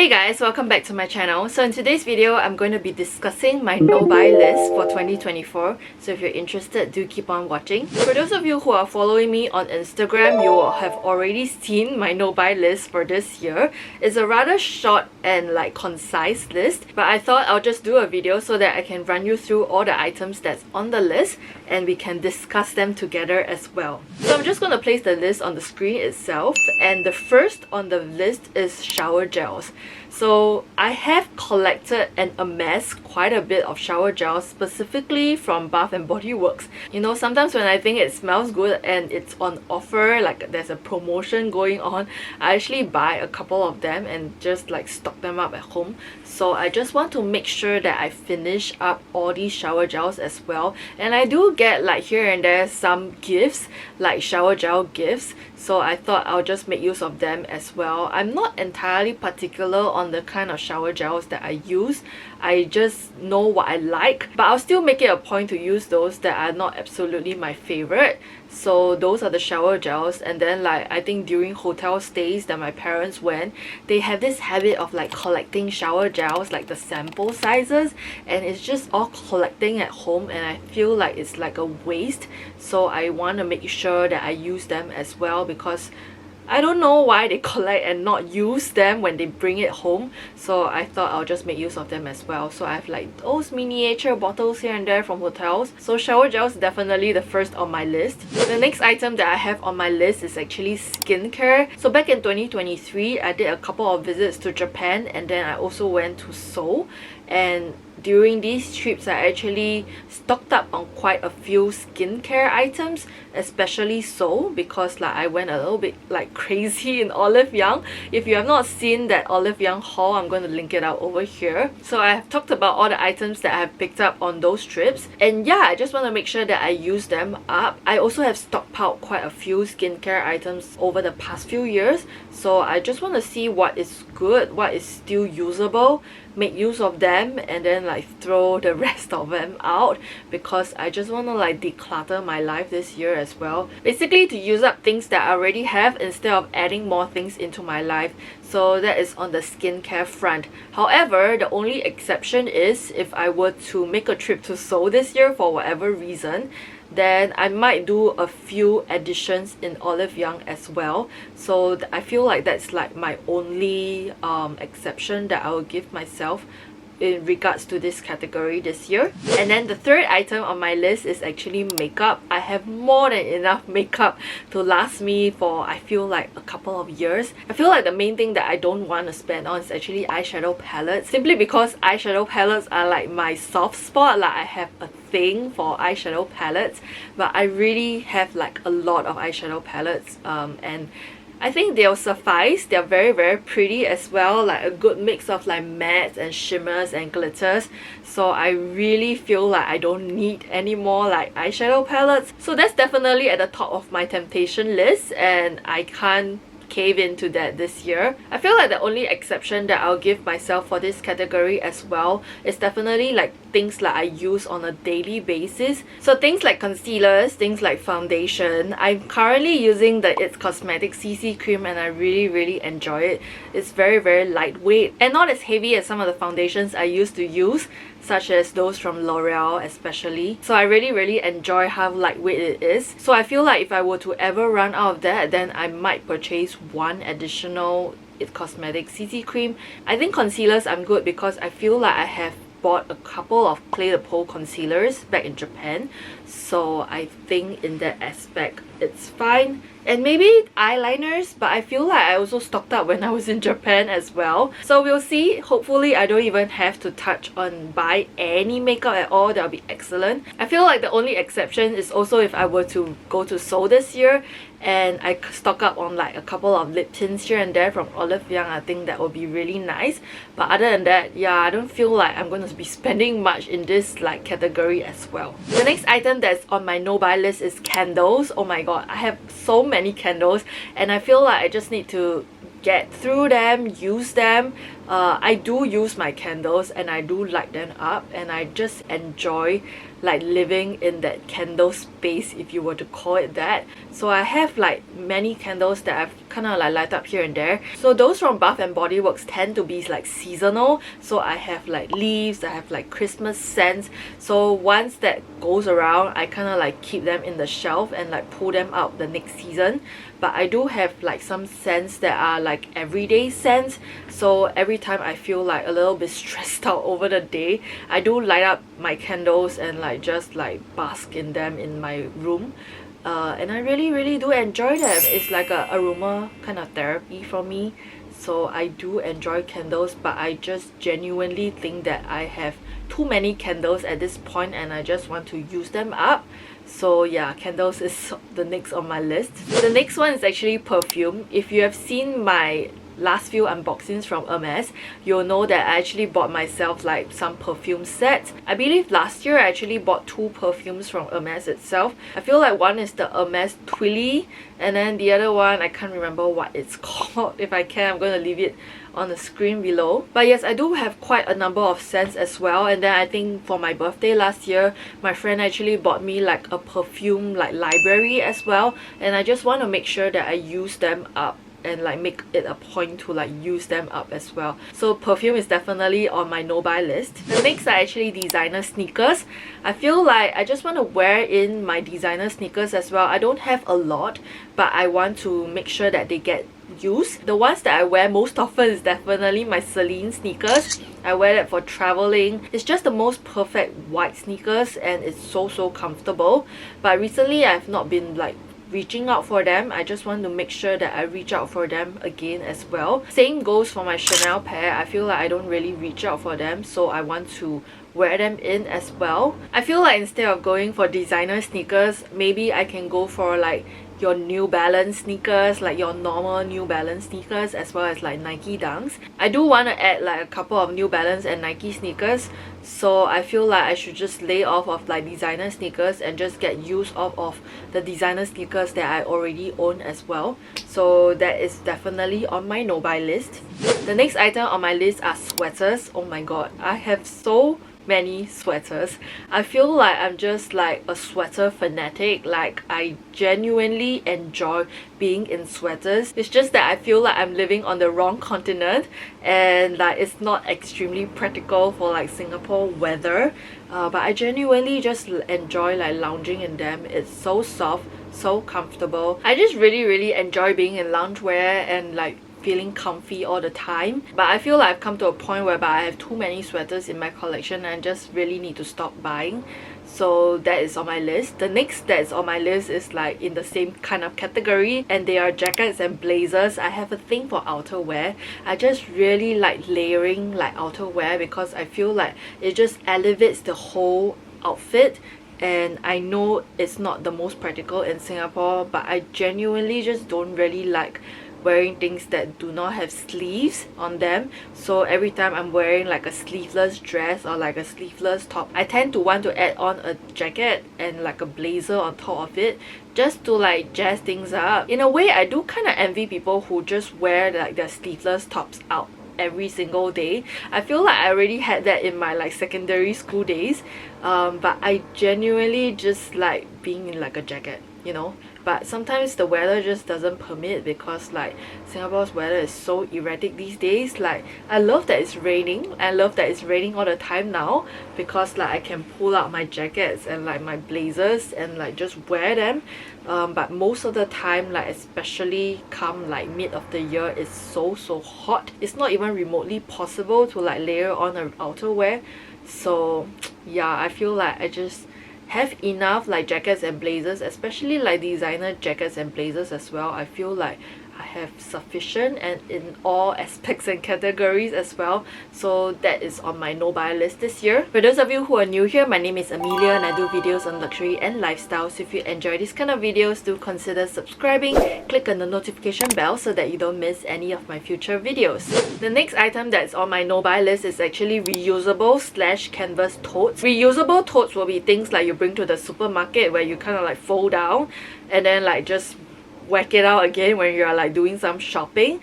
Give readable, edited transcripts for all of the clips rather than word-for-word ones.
Hey guys, welcome back to my channel. So in today's video, I'm going to be discussing my no-buy list for 2024. So if you're interested, do keep on watching. For those of you who are following me on Instagram, you will have already seen my no-buy list for this year. It's a rather short and concise list, but I thought I'll just do a video so that I can run you through all the items that's on the list and we can discuss them together as well. So I'm just going to place the list on the screen itself, and the first on the list is shower gels. So I have collected and amassed quite a bit of shower gels, specifically from Bath & Body Works. You know, sometimes when I think it smells good and it's on offer, like there's a promotion going on, I actually buy a couple of them and just stock them up at home. So I just want to make sure that I finish up all these shower gels as well. And I do get here and there some gifts, like shower gel gifts. So I thought I'll just make use of them as well. I'm not entirely particular on the kind of shower gels that I use. I just know what I like, but I'll still make it a point to use those that are not absolutely my favorite. So those are the shower gels. And then I think during hotel stays that my parents went, they have this habit of collecting shower gels, like the sample sizes, and it's just all collecting at home, and I feel like it's a waste. So I want to make sure that I use them as well, because I don't know why they collect and not use them when they bring it home. So I thought I'll just make use of them as well. So I have those miniature bottles here and there from hotels. So shower gels definitely the first on my list. The next item that I have on my list is actually skincare. So back in 2023, I did a couple of visits to Japan, and then I also went to Seoul. And during these trips, I actually stocked up on quite a few skincare items, especially Seoul, because I went a little bit crazy in Olive Young. If you have not seen that Olive Young haul, I'm going to link it out over here. So I have talked about all the items that I have picked up on those trips, and yeah, I just want to make sure that I use them up. I also have stockpiled quite a few skincare items over the past few years, so I just want to see what is good, what is still usable, make use of them, and then throw the rest of them out, because I just want to declutter my life this year as well. Basically to use up things that I already have instead of adding more things into my life. So that is on the skincare front. However, the only exception is if I were to make a trip to Seoul this year for whatever reason, then I might do a few additions in Olive Young as well. So I feel like that's my only exception that I will give myself in regards to this category this year. And then the third item on my list is actually makeup. I have more than enough makeup to last me for, I feel a couple of years. I feel the main thing that I don't want to spend on is actually eyeshadow palettes, simply because eyeshadow palettes are my soft spot. I have a thing for eyeshadow palettes, but I really have a lot of eyeshadow palettes, and I think they'll suffice. They're very, very pretty as well, a good mix of mattes and shimmers and glitters. So I really feel I don't need any more eyeshadow palettes. So that's definitely at the top of my temptation list, and I can't cave into that this year. I feel the only exception that I'll give myself for this category as well is definitely things I use on a daily basis. So things like concealers, things like foundation. I'm currently using the It's Cosmetics CC cream, and I really enjoy it. It's very, very lightweight and not as heavy as some of the foundations I used to use, such as those from L'Oreal especially. So I really enjoy how lightweight it is. So I feel if I were to ever run out of that, then I might purchase one additional It's Cosmetics CC cream. I think concealers I'm good because I feel I have bought a couple of Play the Pole concealers back in Japan. So I think in that aspect it's fine. And maybe eyeliners, but I feel I also stocked up when I was in Japan as well. So we'll see. Hopefully I don't even have to touch on buy any makeup at all. That'll be excellent. I feel the only exception is also if I were to go to Seoul this year and I stock up on a couple of lip tints here and there from Olive Young. I think that would be really nice. But other than that, yeah, I don't feel I'm going to be spending much in this category as well. The next item that's on my no-buy list is candles. Oh my god, I have so many candles, and I feel I just need to get through them, use them. I do use my candles and I do light them up, and I just enjoy like living in that candle space, if you were to call it that. So I have like many candles that I've kind of like light up here and there. So those from Bath and Body Works tend to be like seasonal. So I have like leaves, I have like Christmas scents. So once that goes around, I kind of like keep them in the shelf and like pull them out the next season. But I do have like some scents that are like everyday scents. So every time I feel like a little bit stressed out over the day, I do light up my candles and like just like bask in them in my room. And I really do enjoy them. It's like a aroma kind of therapy for me. So I do enjoy candles, but I just genuinely think that I have too many candles at this point and I just want to use them up. So yeah, candles is the next on my list. The next one is actually perfume. If you have seen my last few unboxings from Hermès, you'll know that I actually bought myself like some perfume sets. I believe last year I actually bought 2 perfumes from Hermès itself. I feel like one is the Hermès Twilly, and then the other one I can't remember what it's called. If I can, I'm going to leave it on the screen below. But yes, I do have quite a number of scents as well. And then I think for my birthday last year, my friend actually bought me like a perfume like library as well, and I just want to make sure that I use them up and like make it a point to like use them up as well. So perfume is definitely on my no-buy list. The next are actually designer sneakers. I feel like I just want to wear in my designer sneakers as well. I don't have a lot, but I want to make sure that they get used. The ones that I wear most often is definitely my Celine sneakers. I wear that for traveling. It's just the most perfect white sneakers and it's so comfortable. But recently I've not been like reaching out for them. I just want to make sure that I reach out for them again as well. Same goes for my Chanel pair. I feel like I don't really reach out for them, so I want to wear them in as well. I feel like instead of going for designer sneakers, maybe I can go for like your New Balance sneakers, like your normal New Balance sneakers, as well as like Nike Dunks. I do want to add like a couple of New Balance and Nike sneakers, so I feel like I should just lay off of like designer sneakers and just get use of the designer sneakers that I already own as well. So that is definitely on my no-buy list. The next item on my list are sweaters. Oh my god, I have so many sweaters. I feel like I'm just like a sweater fanatic. Like I genuinely enjoy being in sweaters. It's just that I feel like I'm living on the wrong continent and like it's not extremely practical for like Singapore weather, but I genuinely just enjoy like lounging in them. It's so soft, so comfortable. I just really enjoy being in loungewear and like feeling comfy all the time. But I feel like I've come to a point whereby I have too many sweaters in my collection and I just really need to stop buying. So that is on my list. The next that's on my list is like in the same kind of category, and they are jackets and blazers. I have a thing for outerwear. I just really like layering like outerwear because I feel like it just elevates the whole outfit. And I know it's not the most practical in Singapore, but I genuinely just don't really like wearing things that do not have sleeves on them. So every time I'm wearing like a sleeveless dress or like a sleeveless top, I tend to want to add on a jacket and like a blazer on top of it, just to like jazz things up. In a way, I do kind of envy people who just wear like their sleeveless tops out every single day. I feel like I already had that in my like secondary school days, but I genuinely just like being in like a jacket, you know. But sometimes the weather just doesn't permit because like Singapore's weather is so erratic these days. Like I love that it's raining. I love that it's raining all the time now because like I can pull out my jackets and like my blazers and like just wear them. But most of the time, like especially come like mid of the year, it's so hot. It's not even remotely possible to like layer on an outerwear. So yeah, I feel like I just have enough like jackets and blazers, especially like designer jackets and blazers as well. I feel like I have sufficient and in all aspects and categories as well. So that is on my no-buy list this year. For those of you who are new here, my name is Amelia and I do videos on luxury and lifestyle. So if you enjoy this kind of videos, do consider subscribing. Click on the notification bell so that you don't miss any of my future videos. The next item that's on my no-buy list is actually reusable / canvas totes. Reusable totes will be things like you bring to the supermarket where you kind of like fold down and then like just whack it out again when you're like doing some shopping.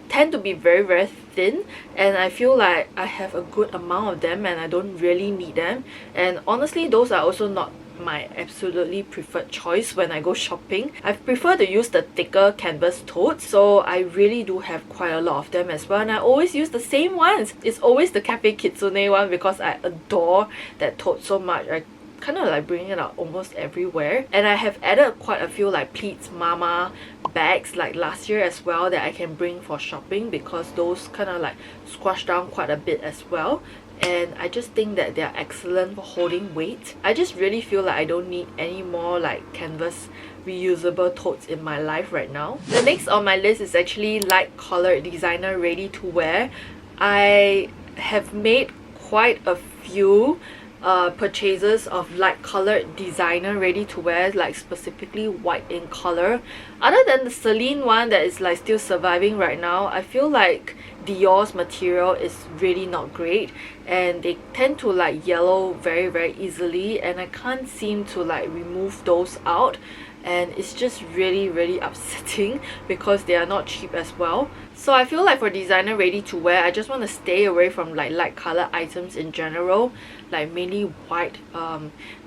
tend to be very thin, and I feel like I have a good amount of them and I don't really need them. And honestly, those are also not my absolutely preferred choice when I go shopping. I prefer to use the thicker canvas totes, so I really do have quite a lot of them as well, and I always use the same ones. It's always the Cafe Kitsune one because I adore that tote so much. I kind of like bring it out almost everywhere, and I have added quite a few like Pleats Mama bags like last year as well that I can bring for shopping because those kind of like squash down quite a bit as well. And I just think that they're excellent for holding weight. I just really feel like I don't need any more like canvas reusable totes in my life right now. The next on my list is actually light colored designer ready to wear. I have made quite a few purchases of light colored designer ready to wear, like specifically white in color. Other than the Celine one that is like still surviving right now, I feel like Dior's material is really not great, and they tend to like yellow very easily, and I can't seem to like remove those out, and it's just really upsetting because they are not cheap as well. So I feel like for designer ready to wear, I just want to stay away from like light color items in general, like mainly white.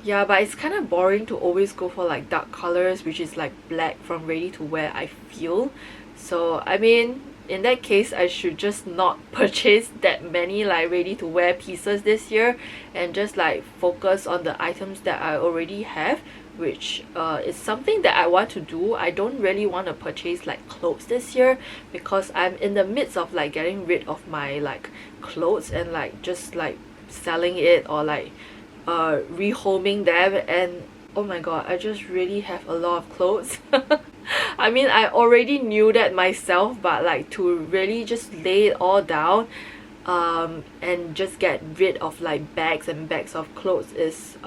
Yeah, but it's kind of boring to always go for like dark colors, which is like black from ready to wear, I feel. So I mean, in that case, I should just not purchase that many like ready to wear pieces this year and just like focus on the items that I already have, which is something that I want to do. I don't really want to purchase like clothes this year because I'm in the midst of like getting rid of my like clothes and like just like selling it or like rehoming them, and oh my god, I just really have a lot of clothes. I mean, I already knew that myself, but like to really just lay it all down and just get rid of like bags and bags of clothes is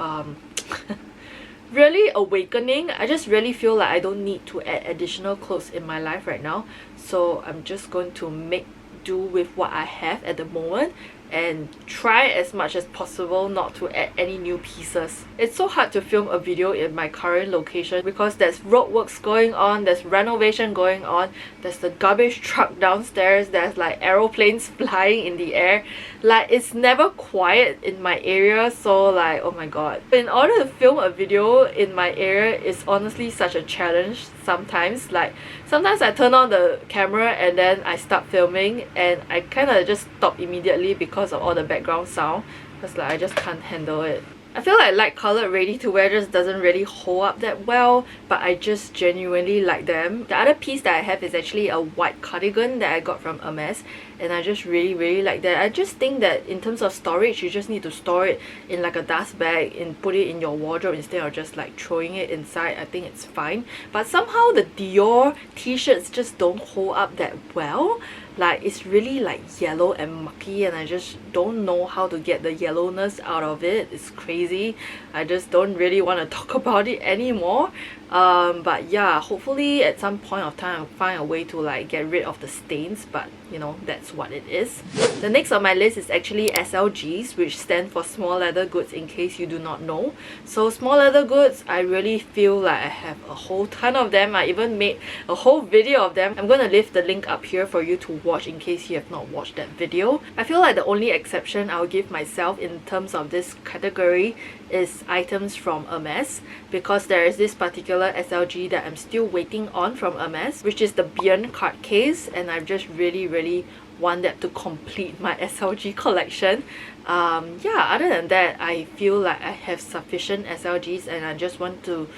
really awakening. I just really feel like I don't need to add additional clothes in my life right now, so I'm just going to make do with what I have at the moment and try as much as possible not to add any new pieces. It's so hard to film a video in my current location because there's roadworks going on, there's renovation going on, there's the garbage truck downstairs, there's like aeroplanes flying in the air. Like, it's never quiet in my area, so like, oh my god. In order to film a video in my area is honestly such a challenge sometimes. Like, sometimes I turn on the camera and then I start filming and I kind of just stop immediately because of all the background sound, because like I just can't handle it. I feel like light colored ready to wear just doesn't really hold up that well, but I just genuinely like them. The other piece that I have is actually a white cardigan that I got from Hermès, and I just really like that. I just think that in terms of storage, you just need to store it in like a dust bag and put it in your wardrobe instead of just like throwing it inside. I think it's fine. But somehow the Dior t-shirts just don't hold up that well. Like, it's really like yellow and mucky, and I just don't know how to get the yellowness out of it. It's crazy. I just don't really want to talk about it anymore. But yeah, hopefully at some point of time I'll find a way to like get rid of the stains, but you know, that's what it is. The next on my list is actually SLGs, which stand for small leather goods, in case you do not know. So small leather goods, I really feel like I have a whole ton of them. I even made a whole video of them. I'm gonna leave the link up here for you to watch in case you have not watched that video. I feel like the only exception I'll give myself in terms of this category is items from Hermès, because there is this particular SLG that I'm still waiting on from Hermès, which is the Bien card case, and I just really want that to complete my SLG collection. Yeah, other than that, I feel like I have sufficient SLGs, and I just want to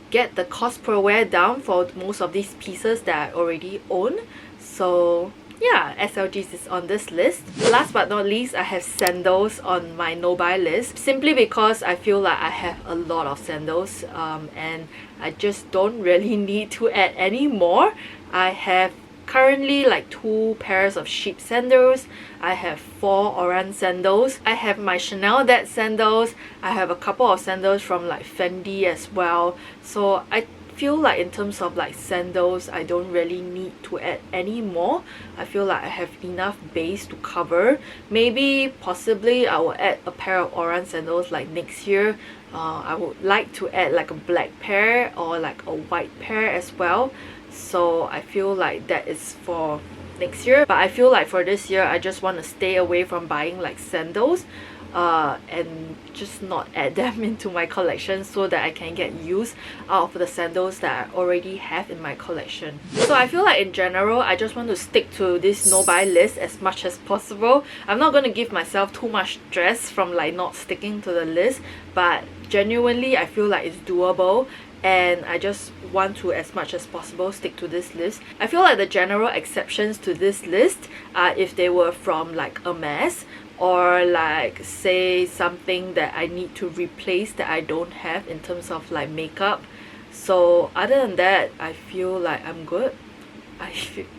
get the cost per wear down for most of these pieces that I already own. So yeah, SLGs is on this list. Last but not least, I have sandals on my no-buy list, simply because I feel like I have a lot of sandals and I just don't really need to add any more. I have currently like 2 pairs of sheep sandals. I have 4 Oran sandals. I have my Chanel Dad sandals. I have a couple of sandals from like Fendi as well. So I feel like in terms of like sandals, I don't really need to add any more. I feel like I have enough base to cover. Maybe possibly I will add a pair of Oran sandals like next year. I would like to add like a black pair or like a white pair as well. So I feel like that is for next year. But I feel like for this year, I just want to stay away from buying like sandals and just not add them into my collection so that I can get use out of the sandals that I already have in my collection. So I feel like in general, I just want to stick to this no buy list as much as possible. I'm not going to give myself too much stress from like not sticking to the list, but genuinely I feel like it's doable, and I just want to, as much as possible, stick to this list. I feel like the general exceptions to this list are if they were from like Hermès, or like say something that I need to replace that I don't have in terms of like makeup. So other than that, I feel like I'm good.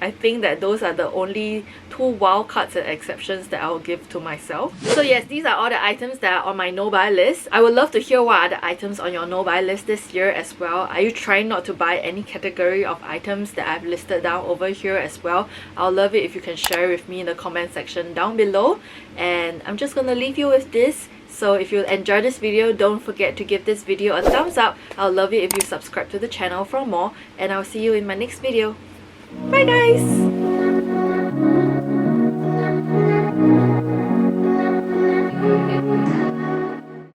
I think that those are the only two wild cards and exceptions that I'll give to myself. So yes, these are all the items that are on my no buy list. I would love to hear what are the items on your no buy list this year as well. Are you trying not to buy any category of items that I've listed down over here as well? I'll love it if you can share with me in the comment section down below. And I'm just gonna leave you with this. So if you enjoyed this video, don't forget to give this video a thumbs up. I'll love it if you subscribe to the channel for more, and I'll see you in my next video. Bye guys!